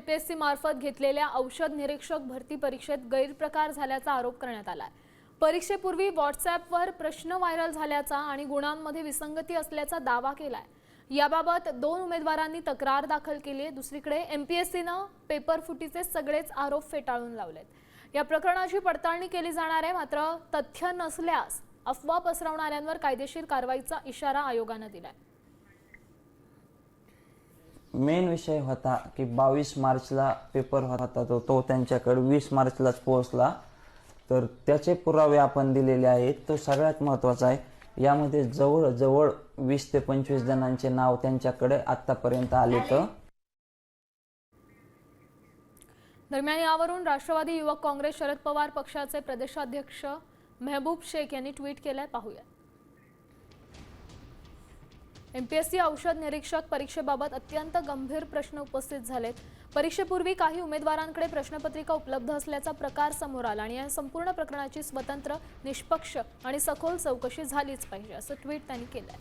MPSC मार्फत घेतलेल्या औषध निरीक्षक भरती परीक्षेत गैरप्रकार झाल्याचा आरोप करण्यात आलाय। परीक्षेपूर्वी व्हॉट्सॲपवर प्रश्न व्हायरल झाल्याचा आणि गुणांमध्ये विसंगती असल्याचा दावा केलाय। याबाबत 2 उमेदवारांनी तक्रार दाखल केली आहे। दुसरीकडे एमपीएससीनं पेपर फुटीचे सगळेच आरोप फेटाळून लावलेत। या प्रकरणाची पडताळणी केली जाणार आहे, मात्र तथ्य नसल्यास अफवा पसरवणाऱ्यांवर कायदेशीर कारवाईचा इशारा आयोगानं दिलाय। मेन विषय होता की 22 मार्चला पेपर होता तो त्यांच्याकडे 20 मार्चलाच पोहोचला, तर त्याचे पुरावे आपण दिलेले आहेत। तो सगळ्यात महत्त्वाचा आहे। यामध्ये जवळजवळ 20 ते 25 जणांचे नाव त्यांच्याकडे आतापर्यंत आलेत। दरम्यान यावरून राष्ट्रवादी युवक काँग्रेस शरद पवार पक्षाचे प्रदेशाध्यक्ष मेहबूब शेख यांनी ट्विट केलंय, पाहूया। एमपीएससी औषध निरीक्षक परीक्षेबाबत अत्यंत गंभीर प्रश्न उपस्थित झालेत। परीक्षेपूर्वी काही उमेदवारांकडे प्रश्नपत्रिका उपलब्ध असल्याचा प्रकार समोर आला आणि या संपूर्ण प्रकरणाची स्वतंत्र, निष्पक्ष आणि सखोल चौकशी झालीच पाहिजे, असं ट्विट त्यांनी केलंय।